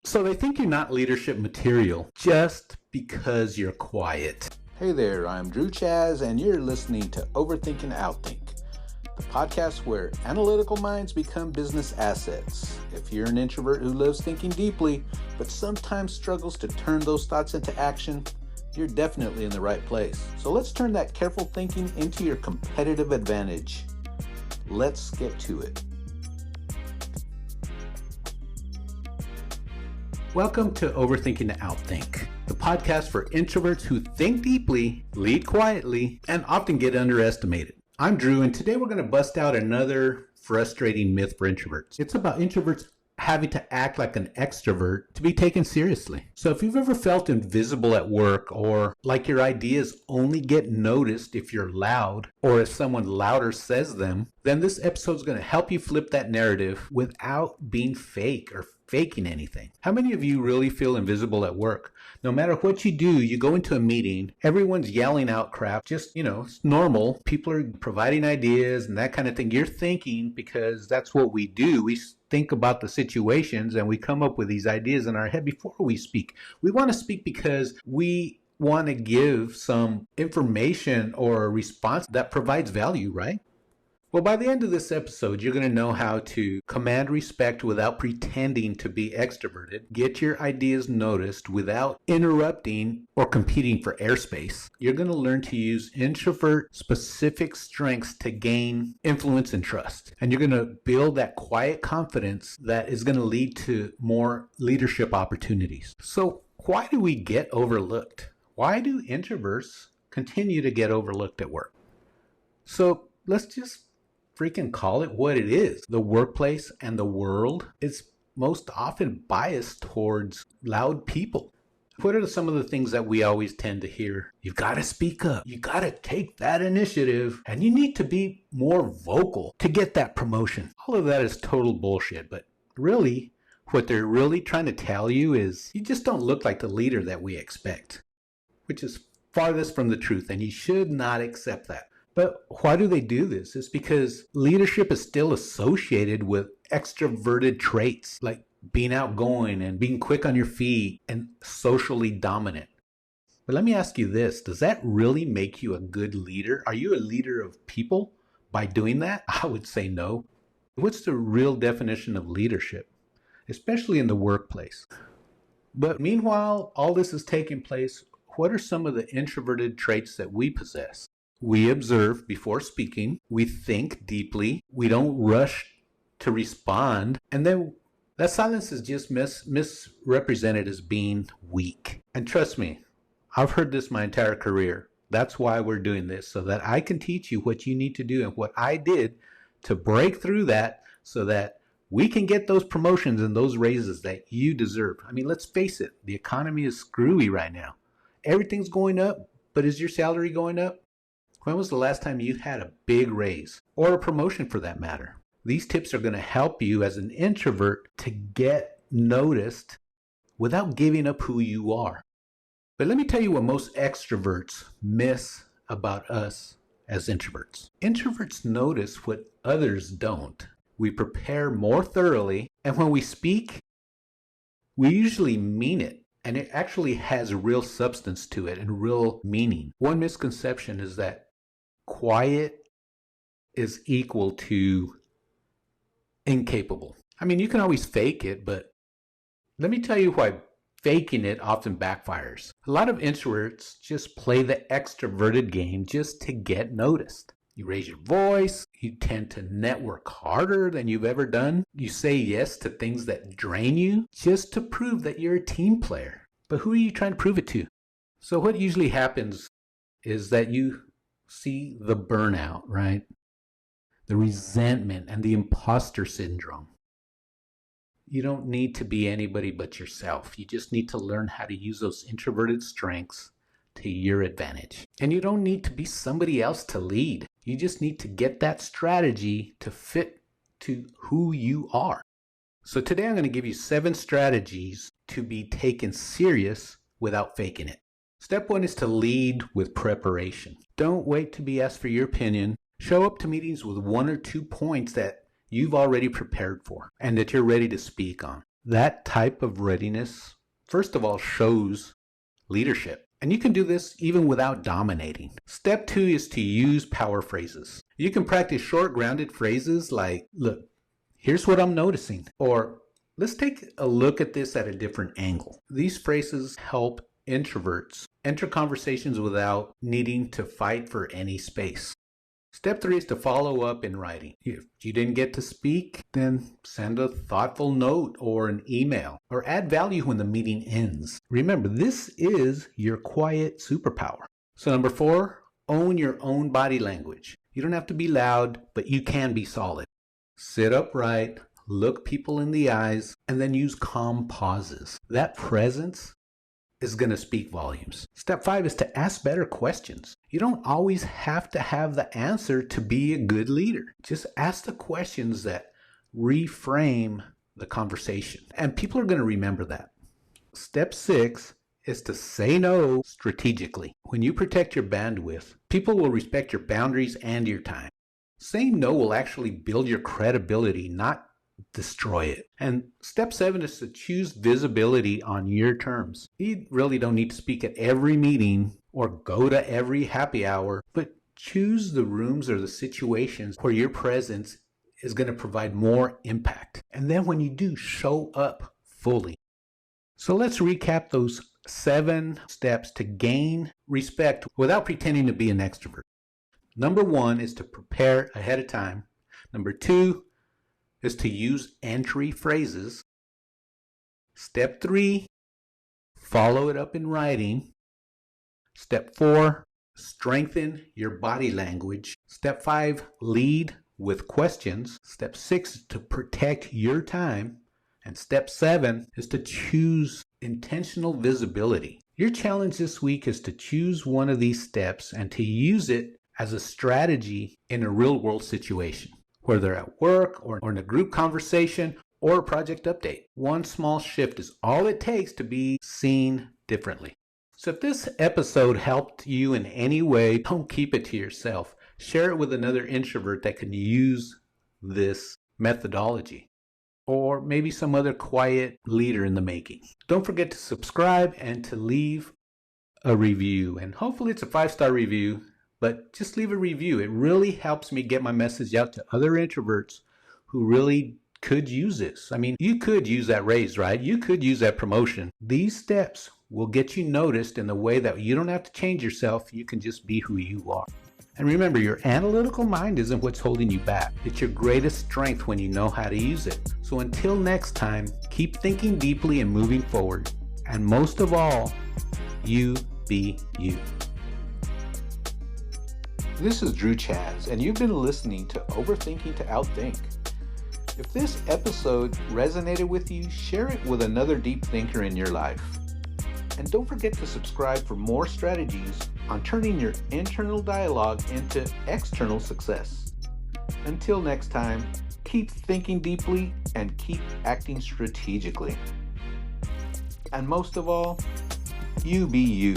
So they think you're not leadership material just because you're quiet. Hey there, I'm Drew Chaz, and you're listening to Overthinking, Outthinking, the podcast where analytical minds become business assets. If you're an introvert who loves thinking deeply, but sometimes struggles to turn those thoughts into action, you're definitely in the right place. So let's turn that careful thinking into your competitive advantage. Let's get to it. Welcome to Overthinking to Outthink, the podcast for introverts who think deeply, lead quietly, and often get underestimated. I'm Drew, and today we're going to bust out another frustrating myth for introverts. It's about introverts having to act like an extrovert to be taken seriously. So if you've ever felt invisible at work, or like your ideas only get noticed if you're loud or if someone louder says them, then this episode is going to help you flip that narrative without being fake or faking anything. How many of you really feel invisible at work? No matter what you do, you go into a meeting, everyone's yelling out crap, just, it's normal. People are providing ideas and that kind of thing. You're thinking, because that's what we do. We think about the situations and we come up with these ideas in our head before we speak. We want to speak because we want to give some information or a response that provides value, right? Well, by the end of this episode, you're going to know how to command respect without pretending to be extroverted, get your ideas noticed without interrupting or competing for airspace. You're going to learn to use introvert-specific strengths to gain influence and trust. And you're going to build that quiet confidence that is going to lead to more leadership opportunities. So why do we get overlooked? Why do introverts continue to get overlooked at work? So let's just freaking call it what it is. The workplace and the world is most often biased towards loud people. What are some of the things that we always tend to hear? You've got to speak up. You got to take that initiative, and you need to be more vocal to get that promotion. All of that is total bullshit, but really, what they're really trying to tell you is you just don't look like the leader that we expect, which is farthest from the truth, and you should not accept that. But why do they do this? It's because leadership is still associated with extroverted traits, like being outgoing and being quick on your feet and socially dominant. But let me ask you this, does that really make you a good leader? Are you a leader of people by doing that? I would say no. What's the real definition of leadership, especially in the workplace? But meanwhile, all this is taking place, what are some of the introverted traits that we possess? We observe before speaking, we think deeply, we don't rush to respond, and then that silence is just misrepresented as being weak. And trust me, I've heard this my entire career. That's why we're doing this, so that I can teach you what you need to do and what I did to break through that so that we can get those promotions and those raises that you deserve. I mean, let's face it, the economy is screwy right now. Everything's going up, but is your salary going up? When was the last time you had a big raise or a promotion for that matter? These tips are going to help you as an introvert to get noticed without giving up who you are. But let me tell you what most extroverts miss about us as introverts. Introverts notice what others don't. We prepare more thoroughly, and when we speak, we usually mean it. And it actually has real substance to it and real meaning. One misconception is that quiet is equal to incapable. I mean, you can always fake it, but let me tell you why faking it often backfires. A lot of introverts just play the extroverted game just to get noticed. You raise your voice, you tend to network harder than you've ever done. You say yes to things that drain you just to prove that you're a team player. But who are you trying to prove it to? So what usually happens is that you see the burnout, right? The resentment and the imposter syndrome. You don't need to be anybody but yourself. You just need to learn how to use those introverted strengths to your advantage. And you don't need to be somebody else to lead. You just need to get that strategy to fit to who you are. So today I'm going to give you 7 strategies to be taken serious without faking it. Step 1 is to lead with preparation. Don't wait to be asked for your opinion. Show up to meetings with 1 or 2 points that you've already prepared for and that you're ready to speak on. That type of readiness, first of all, shows leadership. And you can do this even without dominating. Step 2 is to use power phrases. You can practice short, grounded phrases like, look, here's what I'm noticing, or let's take a look at this at a different angle. These phrases help introverts enter conversations without needing to fight for any space. Step 3 is to follow up in writing. If you didn't get to speak, then send a thoughtful note or an email, or add value when the meeting ends. Remember, this is your quiet superpower. So number 4, own your own body language. You don't have to be loud, but you can be solid. Sit upright, look people in the eyes, and then use calm pauses. That presence is going to speak volumes. Step 5 is to ask better questions. You don't always have to have the answer to be a good leader. Just ask the questions that reframe the conversation. And people are going to remember that. Step 6 is to say no strategically. When you protect your bandwidth, people will respect your boundaries and your time. Saying no will actually build your credibility, not destroy it. And step 7 is to choose visibility on your terms. You really don't need to speak at every meeting or go to every happy hour, but choose the rooms or the situations where your presence is going to provide more impact. And then when you do, show up fully. So let's recap those 7 steps to gain respect without pretending to be an extrovert. Number 1 is to prepare ahead of time. Number 2 is to use entry phrases. Step 3, follow it up in writing. Step 4, strengthen your body language. Step 5, lead with questions. Step 6 is to protect your time. And step 7 is to choose intentional visibility. Your challenge this week is to choose one of these steps and to use it as a strategy in a real-world situation, whether at work or in a group conversation or a project update. One small shift is all it takes to be seen differently. So if this episode helped you in any way, don't keep it to yourself. Share it with another introvert that can use this methodology, or maybe some other quiet leader in the making. Don't forget to subscribe and to leave a review. And hopefully it's a 5-star review, but just leave a review. It really helps me get my message out to other introverts who really could use this. I mean, you could use that raise, right? You could use that promotion. These steps will get you noticed in a way that you don't have to change yourself. You can just be who you are. And remember, your analytical mind isn't what's holding you back. It's your greatest strength when you know how to use it. So until next time, keep thinking deeply and moving forward. And most of all, you be you. This is Drew Chaz, and you've been listening to Overthinking to Outtthink. If this episode resonated with you, share it with another deep thinker in your life. And don't forget to subscribe for more strategies on turning your internal dialogue into external success. Until next time, keep thinking deeply and keep acting strategically. And most of all, you be you.